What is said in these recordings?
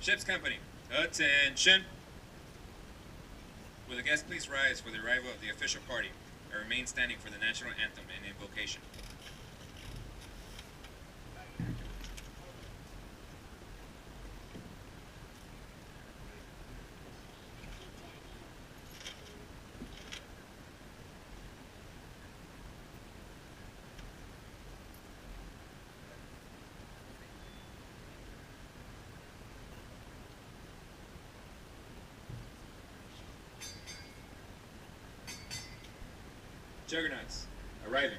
Ship's company, attention! Will the guests please rise for the arrival of the official party and remain standing for the national anthem and invocation. Juggernauts, arriving.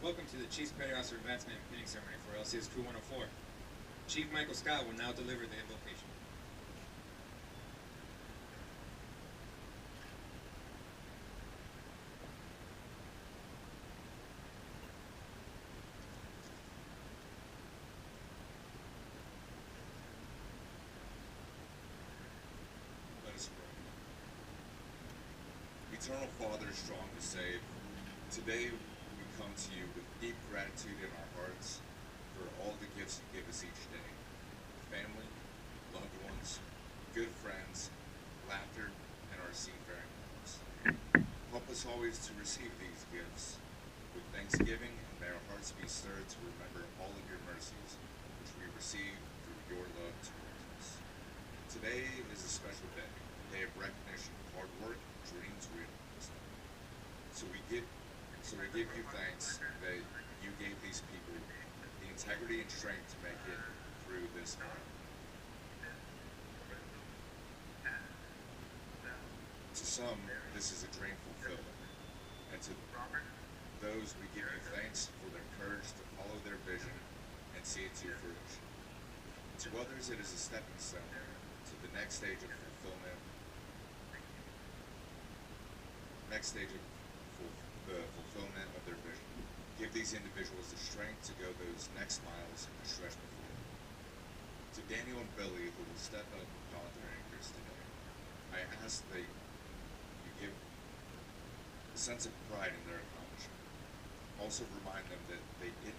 Welcome to the Chief's Petty Officer Advancement and Pinning Ceremony for LCS Crew 104. Chief Michael Scott will now deliver the invocation. Let us pray. Eternal Father, strong to save, today we come to you with deep gratitude in our hearts for all the gifts you give us each day. Family, loved ones, good friends, laughter, and our seafaring homes. Help us always to receive these gifts with thanksgiving, and may our hearts be stirred to remember all of your mercies, which we receive through your love towards us. Today is a special day, a day of recognition of hard work, dreams realized. So we give you thanks that you gave these people the integrity and strength to make it through this time. To some, this is a dream fulfilled, and to those we give you thanks for their courage to follow their vision and see it to fruition. To others, it is a stepping stone to the next stage of fulfillment, the fulfillment of their vision. Give these individuals the strength to go those next miles and stretch before them. To Daniel and Billy, who will step up and don their anchors today, I ask that you give a sense of pride in their accomplishment. Also remind them that they did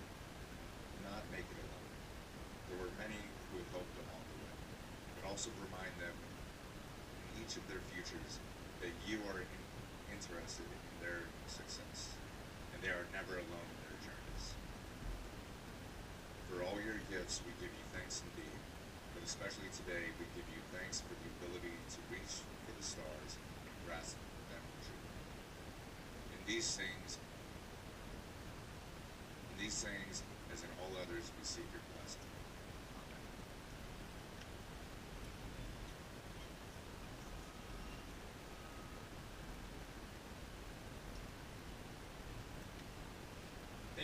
not make it alone. There were many who had helped along the way. But also remind them in each of their futures that you are interested in their success, and they are never alone in their journeys. For all your gifts, we give you thanks indeed, but especially today, we give you thanks for the ability to reach for the stars and grasp them with joy. In these things, as in all others, we seek your blessing. Amen.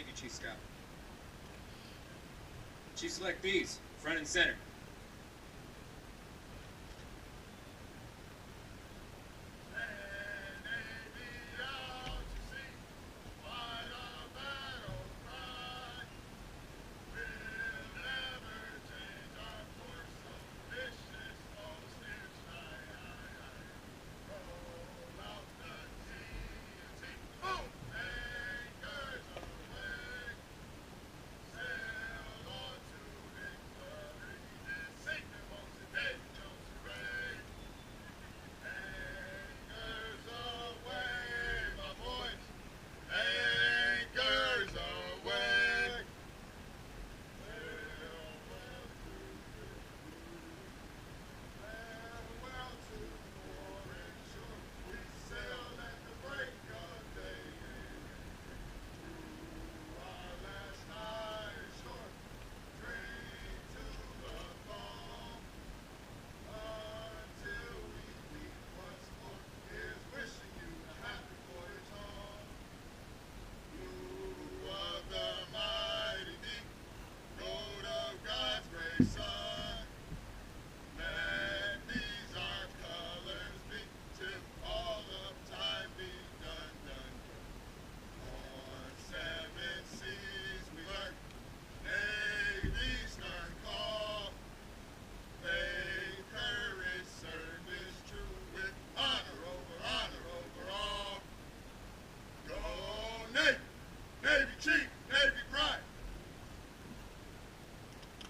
you, Chief Scott. Chief Select B's, front and center.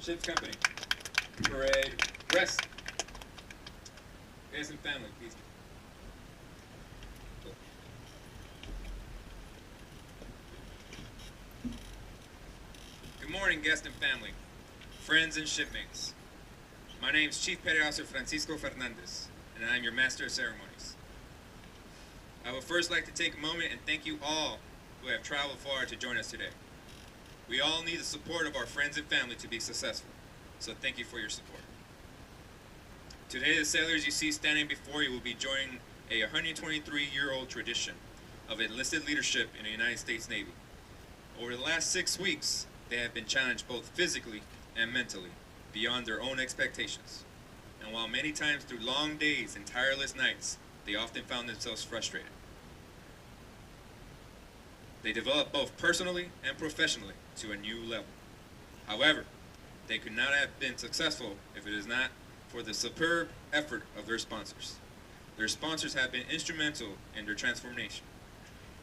Ship's company. Parade. Rest. Guests and family, please. Good morning, guests and family, friends and shipmates. My name is Chief Petty Officer Francisco Fernandez, and I am your Master of Ceremonies. I would first like to take a moment and thank you all who have traveled far to join us today. We all need the support of our friends and family to be successful, so thank you for your support. Today, the sailors you see standing before you will be joining a 123-year-old tradition of enlisted leadership in the United States Navy. Over the last 6 weeks, they have been challenged both physically and mentally beyond their own expectations. And while many times through long days and tireless nights, they often found themselves frustrated. They developed both personally and professionally to a new level. However, they could not have been successful if it is not for the superb effort of their sponsors. Their sponsors have been instrumental in their transformation,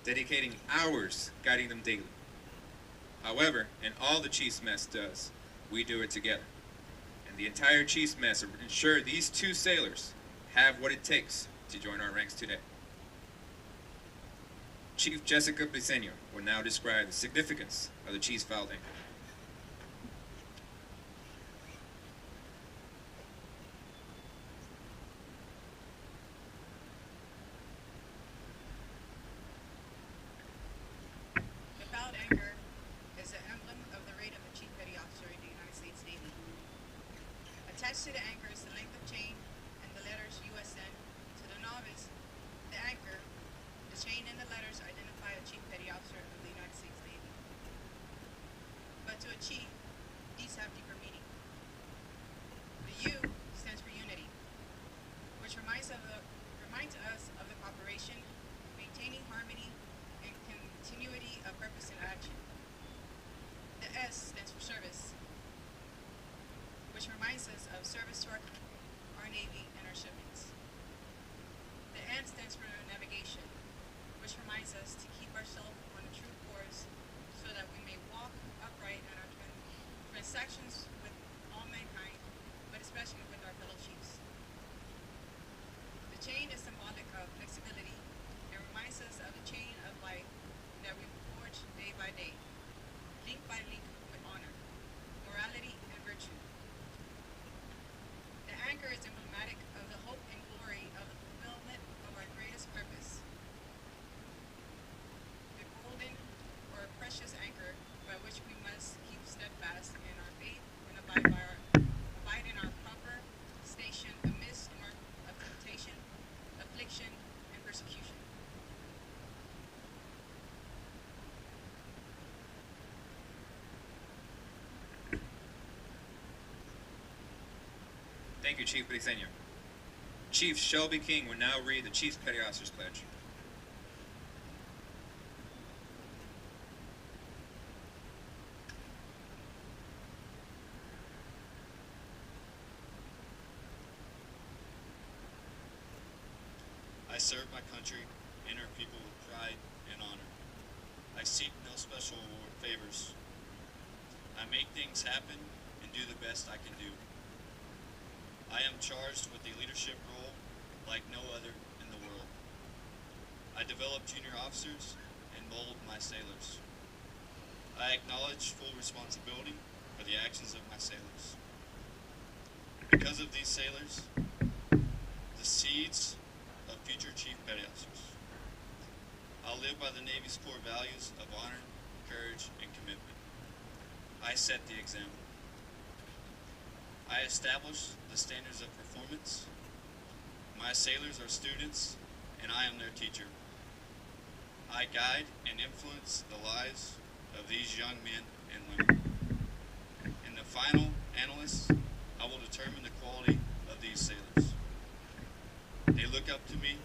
dedicating hours guiding them daily. However, in all the Chief's Mess does, we do it together. And the entire Chief's Mess will ensure these two sailors have what it takes to join our ranks today. Chief Jessica Briceño will now describe the significance of the Chief's fouled anchor. The fouled anchor is the emblem of the rank of a Chief Petty Officer in the United States Navy. Attached to the anchor is the length of chain and the letters USN. To the novice, the anchor, the chain and the letters identify a Chief Petty Officer of the United States Navy. But to a chief, these have deeper meaning. The U stands for unity, which reminds us of the cooperation, maintaining harmony, and continuity of purpose and action. The S stands for service, which reminds us of service to our Navy and our shipmates. The N stands for navigation, which reminds us to keep ourselves on a true course so that we may walk upright in our transactions with all mankind, but especially with our fellow chiefs. The chain is symbolic of flexibility and reminds us of the chain of life that we forge day by day, link by link with honor, morality, and virtue. The anchor is emblematic of the hope and Thank you, Chief Briceño. Chief Shelby King will now read the Chief's Petty Officer's Pledge. I serve my country and her people with pride and honor. I seek no special favors. I make things happen and do the best I can do. I am charged with a leadership role like no other in the world. I develop junior officers and mold my sailors. I acknowledge full responsibility for the actions of my sailors. Because of these sailors, the seeds of future Chief Petty Officers. I'll live by the Navy's core values of honor, courage, and commitment. I set the example. I establish the standards of performance. My sailors are students, and I am their teacher. I guide and influence the lives of these young men and women. In the final analysis, I will determine the quality of these sailors. They look up to me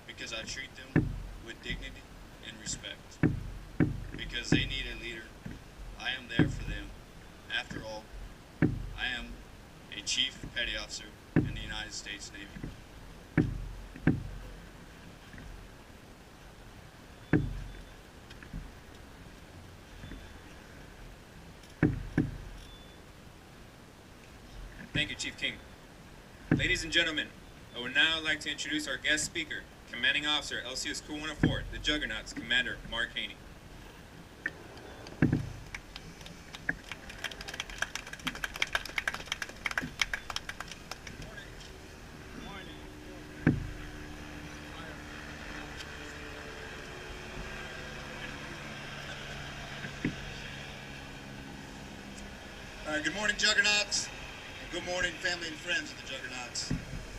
because I treat them with dignity and respect. Because they need a leader, I am there for them. After all, I am a Chief Petty Officer in the United States Navy. Thank you, Chief King. Ladies and gentlemen, I would now like to introduce our guest speaker, Commanding Officer LCS Crew 104, the Juggernauts Commander Mark Haney. Good morning, Juggernauts, and good morning, family and friends of the Juggernauts.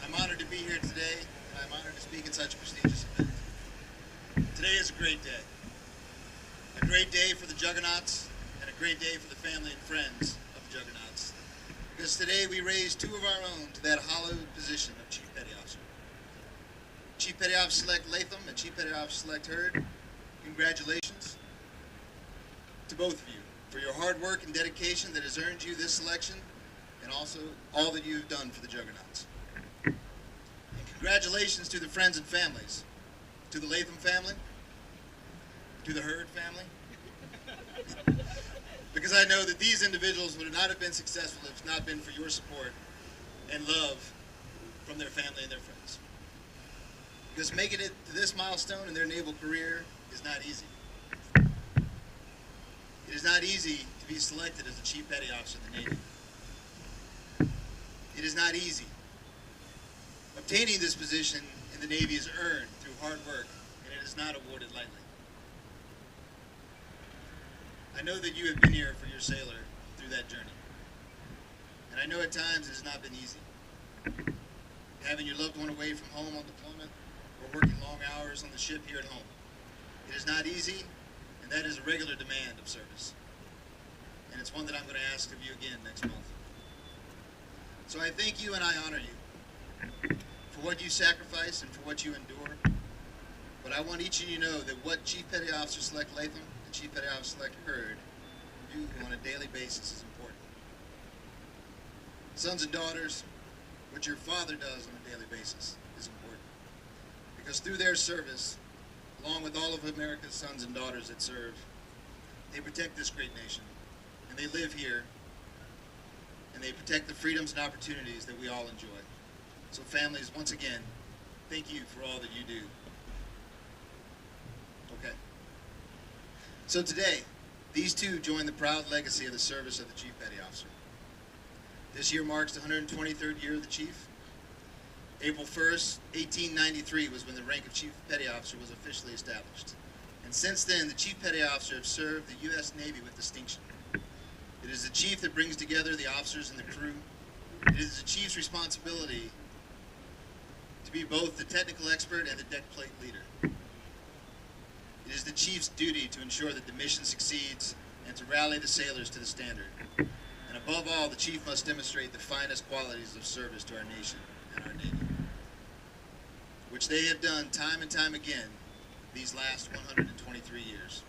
I'm honored to be here today, and I'm honored to speak at such a prestigious event. Today is a great day. A great day for the Juggernauts, and a great day for the family and friends of the Juggernauts. Because today we raise two of our own to that hallowed position of Chief Petty Officer. Chief Petty Officer Select Latham and Chief Petty Officer Select Hurd, congratulations to both of you for your hard work and dedication that has earned you this selection, and also all that you have done for the Juggernauts. And congratulations to the friends and families, to the Latham family, to the Hurd family, because I know that these individuals would not have been successful if not been for your support and love from their family and their friends. Because making it to this milestone in their naval career is not easy. It is not easy to be selected as a Chief Petty Officer of the Navy. It is not easy. Obtaining this position in the Navy is earned through hard work, and it is not awarded lightly. I know that you have been here for your sailor through that journey. And I know at times it has not been easy. Having your loved one away from home on deployment, or working long hours on the ship here at home. It is not easy, and that is a regular demand of service. And it's one that I'm going to ask of you again next month. So I thank you and I honor you for what you sacrifice and for what you endure. But I want each of you to know that what Chief Petty Officer Select Latham and Chief Petty Officer Select Hurd do on a daily basis is important. Sons and daughters, what your father does on a daily basis is important. Because through their service, along with all of America's sons and daughters that serve, they protect this great nation, and they live here, and they protect the freedoms and opportunities that we all enjoy. So families, once again, thank you for all that you do. Okay. So today, these two join the proud legacy of the service of the Chief Petty Officer. This year marks the 123rd year of the Chief. April 1st, 1893 was when the rank of Chief Petty Officer was officially established. And since then, the Chief Petty Officer have served the U.S. Navy with distinction. It is the Chief that brings together the officers and the crew. It is the Chief's responsibility to be both the technical expert and the deck plate leader. It is the Chief's duty to ensure that the mission succeeds and to rally the sailors to the standard. And above all, the Chief must demonstrate the finest qualities of service to our nation and our Navy, which they have done time and time again these last 123 years,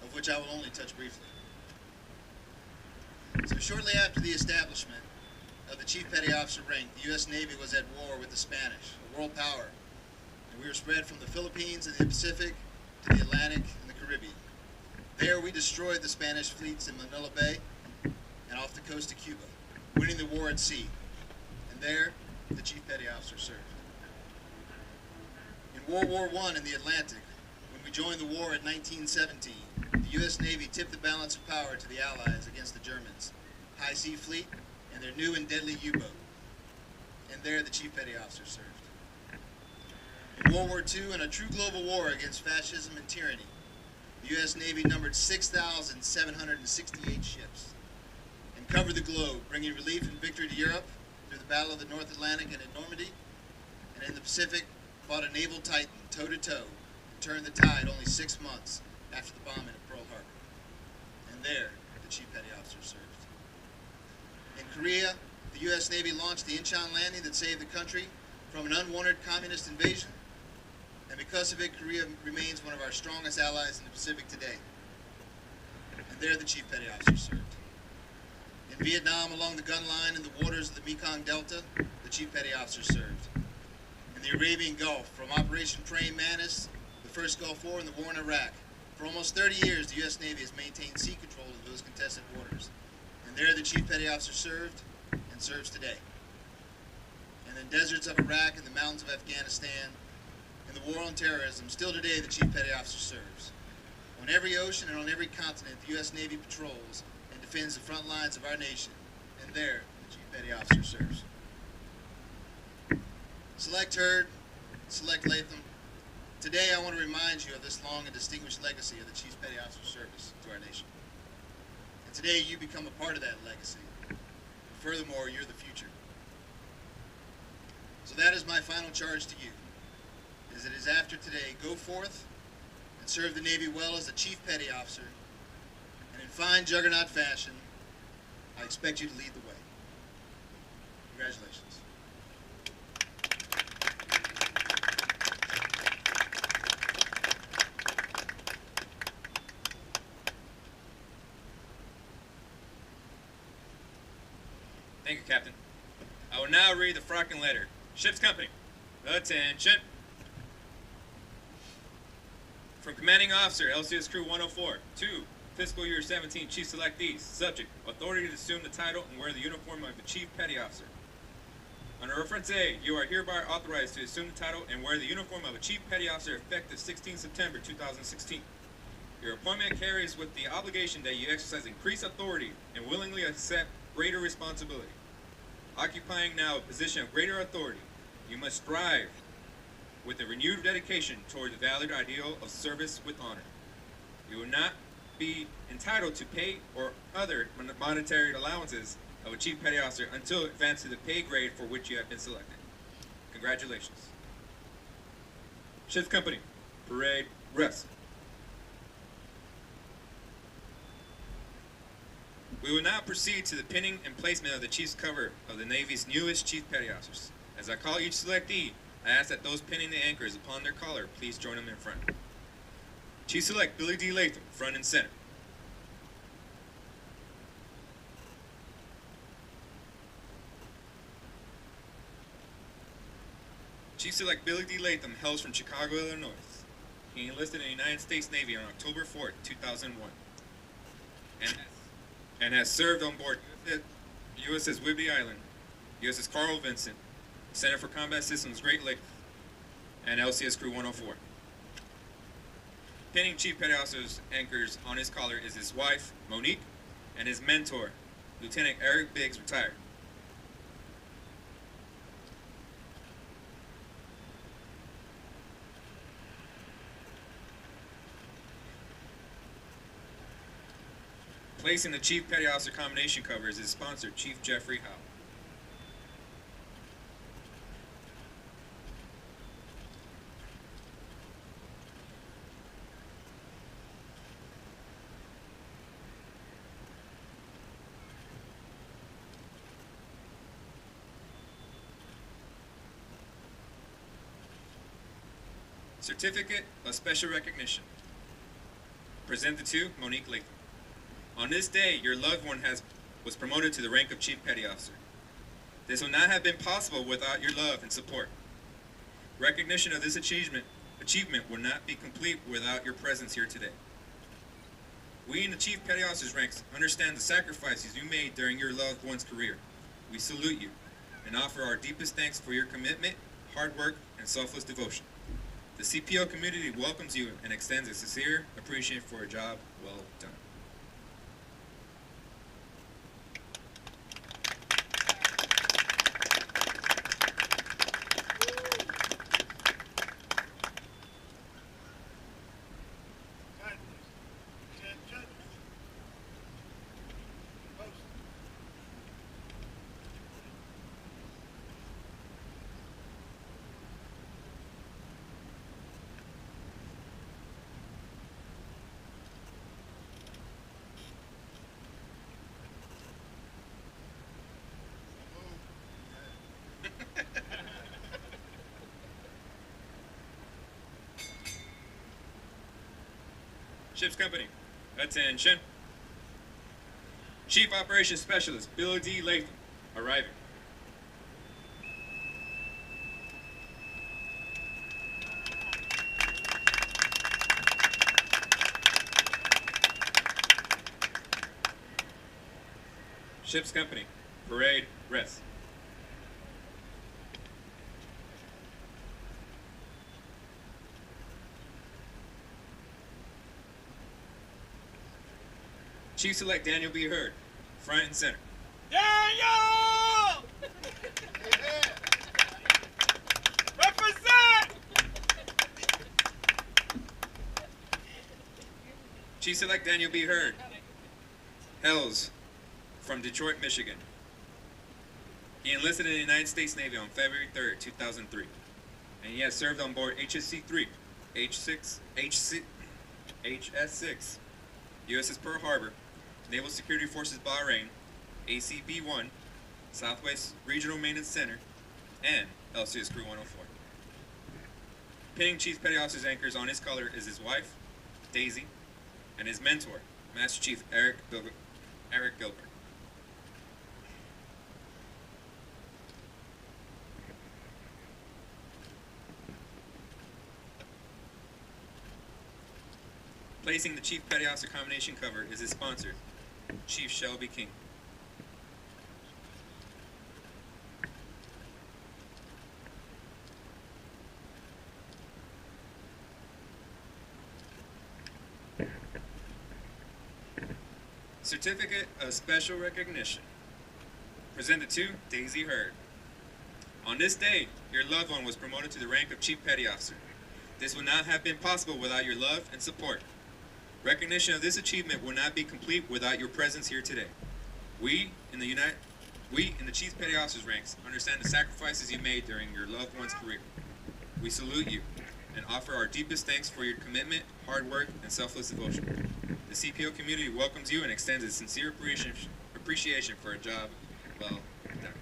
of which I will only touch briefly. So shortly after the establishment of the Chief Petty Officer rank, the U.S. Navy was at war with the Spanish, a world power, and we were spread from the Philippines and the Pacific to the Atlantic and the Caribbean. There we destroyed the Spanish fleets in Manila Bay and off the coast of Cuba, winning the war at sea, and there the Chief Petty Officer served. In World War I in the Atlantic, when we joined the war in 1917, the U.S. Navy tipped the balance of power to the Allies against the Germans, High Sea Fleet, and their new and deadly U-boat. And there the Chief Petty Officer served. In World War II, in a true global war against fascism and tyranny, the U.S. Navy numbered 6,768 ships and covered the globe, bringing relief and victory to Europe through the Battle of the North Atlantic and at Normandy, and in the Pacific fought a naval titan toe-to-toe and turned the tide only 6 months after the bombing of Pearl Harbor. And there, the Chief Petty Officer served. In Korea, the U.S. Navy launched the Incheon landing that saved the country from an unwanted communist invasion. And because of it, Korea remains one of our strongest allies in the Pacific today. And there, the Chief Petty Officer served. In Vietnam, along the gun line in the waters of the Mekong Delta, the Chief Petty Officer served. In the Arabian Gulf, from Operation Praying Mantis, the first Gulf War, and the war in Iraq, for almost 30 years, the U.S. Navy has maintained sea control of those contested waters. And there, the Chief Petty Officer served and serves today. And in deserts of Iraq and the mountains of Afghanistan, in the war on terrorism, still today, the Chief Petty Officer serves. On every ocean and on every continent, the U.S. Navy patrols and defends the front lines of our nation. And there, the Chief Petty Officer serves. Select Hurd, Select Latham, today I want to remind you of this long and distinguished legacy of the Chief Petty Officer's service to our nation. And today you become a part of that legacy. Furthermore, you're the future. So that is my final charge to you. As it is after today, go forth and serve the Navy well as a Chief Petty Officer, and in fine juggernaut fashion, I expect you to lead the way. Congratulations. Thank you, Captain. I will now read the Frockin letter. Ship's Company, attention. From Commanding Officer, LCS Crew 104, to Fiscal Year 17 Chief Selectees, subject, authority to assume the title and wear the uniform of the Chief Petty Officer. Under Reference A, you are hereby authorized to assume the title and wear the uniform of a Chief Petty Officer effective 16 September 2016. Your appointment carries with the obligation that you exercise increased authority and willingly accept greater responsibility. Occupying now a position of greater authority, you must strive with a renewed dedication toward the valid ideal of service with honor. You will not be entitled to pay or other monetary allowances of a Chief Petty Officer until advanced to the pay grade for which you have been selected. Congratulations. Ship's Company, parade, rest. We will now proceed to the pinning and placement of the Chief's cover of the Navy's newest Chief Petty Officers. As I call each selectee, I ask that those pinning the anchors upon their collar please join them in front. Chief Select Billy D. Latham, front and center. Chief Select Billy D. Latham hails from Chicago, Illinois. He enlisted in the United States Navy on October 4, 2001. And has served on board USS Whidbey Island, USS Carl Vinson, Center for Combat Systems Great Lakes, and LCS Crew 104. Pinning Chief Petty Officer's anchors on his collar is his wife, Monique, and his mentor, Lieutenant Eric Biggs, retired. Placing the Chief Petty Officer combination cover is his sponsor, Chief Jeffrey Howe. Certificate of Special Recognition. Presented to Monique Latham. On this day, your loved one was promoted to the rank of Chief Petty Officer. This would not have been possible without your love and support. Recognition of this achievement would not be complete without your presence here today. We in the Chief Petty Officer's ranks understand the sacrifices you made during your loved one's career. We salute you and offer our deepest thanks for your commitment, hard work, and selfless devotion. The CPO community welcomes you and extends a sincere appreciation for a job well done. Ship's Company, attention. Chief Operations Specialist Bill D. Latham, arriving. Ship's Company, parade, rest. Chief Select Daniel B. Hurd, front and center. Daniel! Represent! Chief Select Daniel B. Hurd, hails from Detroit, Michigan. He enlisted in the United States Navy on February 3rd, 2003, and he has served on board HSC-3, HS-6, USS Pearl Harbor, Naval Security Forces Bahrain, ACB-1, Southwest Regional Maintenance Center, and LCS Crew 104. Pinning Chief Petty Officer's anchors on his collar is his wife, Daisy, and his mentor, Master Chief Eric Gilbert. Placing the Chief Petty Officer combination cover is his sponsor, Chief Shelby King. Certificate of Special Recognition. Presented to Daisy Hurd. On this day, your loved one was promoted to the rank of Chief Petty Officer. This would not have been possible without your love and support. Recognition of this achievement will not be complete without your presence here today. We in the Chief Petty Officer's ranks understand the sacrifices you made during your loved one's career. We salute you and offer our deepest thanks for your commitment, hard work, and selfless devotion. The CPO community welcomes you and extends a sincere appreciation for a job well done.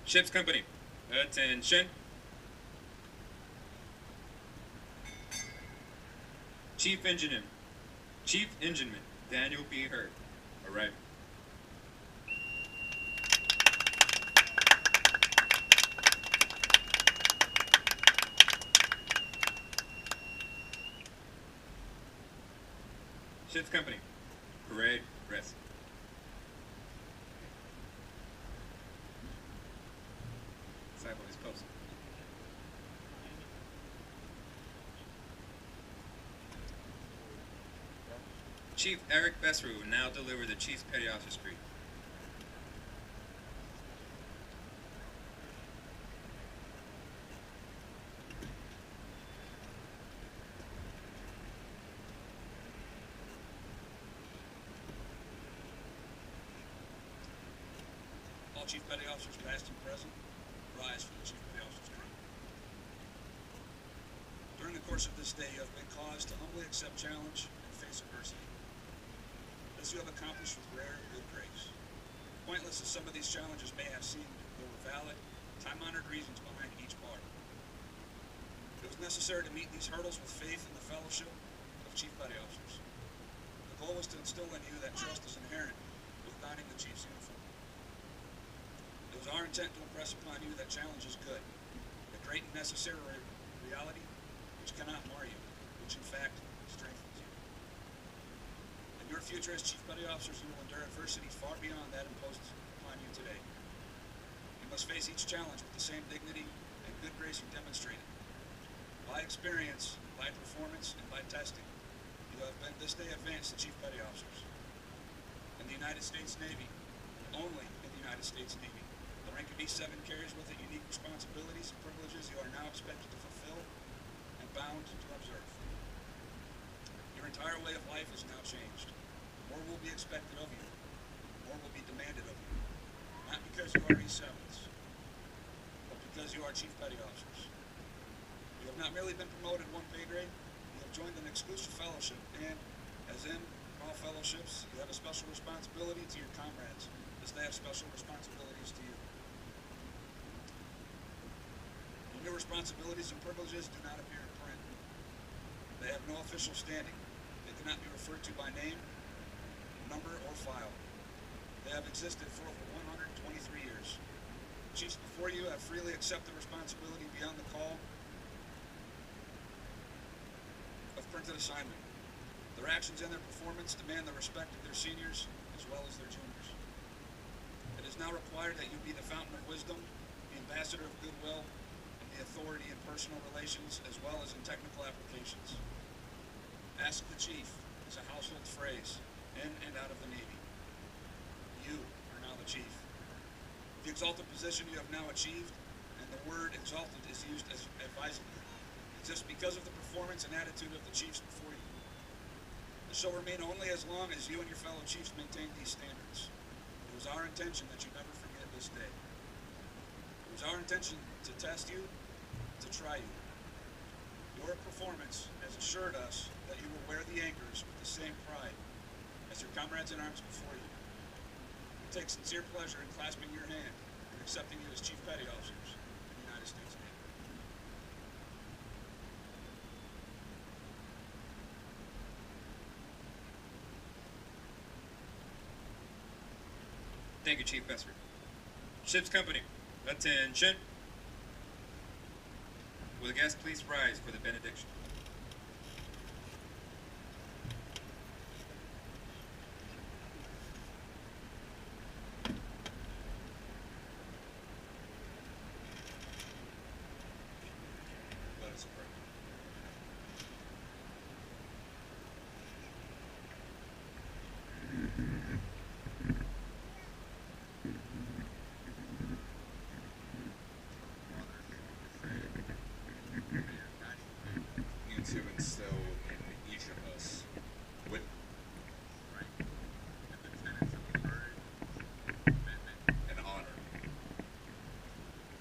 Ship's Company, attention. Chief Engineman Daniel B. Hurd, arriving. Ship's Company, parade, rest. Sideways post. Chief Eric Besserer will now deliver the Chief's Petty Officer's Creed. All Chief Petty Officers past and present, rise for the Chief Petty Officer's crown. During the course of this day, you have been caused to humbly accept challenge and face adversity. This you have accomplished with rare and good grace. Pointless as some of these challenges may have seemed, there were valid, time-honored reasons behind each part. It was necessary to meet these hurdles with faith in the fellowship of Chief Petty Officers. The goal was to instill in you that trust is inherent with donning the Chief's uniform. It was our intent to impress upon you that challenge is good, a great and necessary reality which cannot mar you, which in fact strengthens you. In your future as Chief Petty Officers, you will endure adversity far beyond that imposed upon you today. You must face each challenge with the same dignity and good grace you demonstrated. By experience, by performance, and by testing, you have been this day advanced to Chief Petty Officers. In the United States Navy, only in the United States Navy, the rank of E7 carries with it unique responsibilities and privileges you are now expected to fulfill and bound to observe. Your entire way of life is now changed. More will be expected of you. More will be demanded of you. Not because you are E7s, but because you are Chief Petty Officers. You have not merely been promoted one pay grade, you have joined an exclusive fellowship, and, as in all fellowships, you have a special responsibility to your comrades, as they have special responsibilities to you. And your responsibilities and privileges do not appear in print. They have no official standing. They cannot be referred to by name, number, or file. They have existed for over 123 years. Chiefs before you have freely accepted responsibility beyond the call of printed assignment. Their actions and their performance demand the respect of their seniors as well as their juniors. It is now required that you be the fountain of wisdom, the ambassador of goodwill, and the authority in personal relations as well as in technical applications. Ask the Chief is a household phrase in and out of the Navy. You are now the Chief. The exalted position you have now achieved, and the word exalted is used as advisedly. It's just because of the performance and attitude of the Chiefs before you. This shall remain only as long as you and your fellow Chiefs maintain these standards. It was our intention that you never forget this day. It was our intention to test you, to try you. Your performance has assured us that you will wear the anchors with the same pride as your comrades in arms before you. We take sincere pleasure in clasping your hand and accepting you as Chief Petty Officers in the United States Navy. Thank you, Chief Besser. Ship's company, attention. Will the guests please rise for the benediction? Let us pray. You to instill in each of us with and the tenets of courage, commitment, and honor.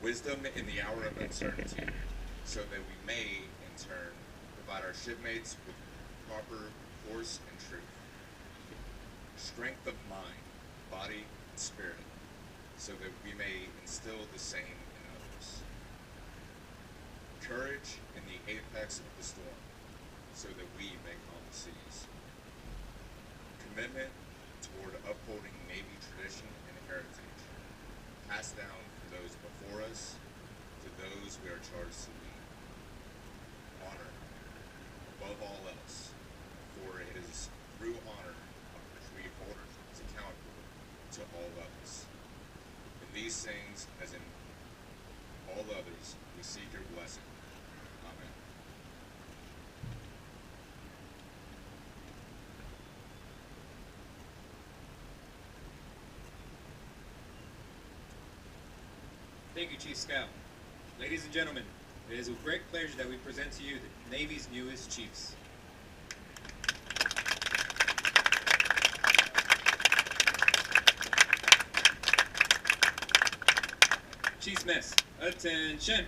Wisdom in the hour of uncertainty, so that we may, in turn, provide our shipmates with proper force and truth. Strength of mind, body, and spirit, so that we may instill the same in others. Courage in the apex of the storm, so that we may calm the seas. Commitment toward upholding Navy tradition and heritage, passed down from those before us to those we are charged to lead. Honor, above all else, for it is through honor on which we hold ourselves accountable to all others. In these things, as in all others, we seek your blessing. Amen. Thank you, Chief Scout. Ladies and gentlemen, it is with great pleasure that we present to you the Navy's newest Chiefs. Chief's Mess, attention!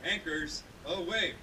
Anchors, away!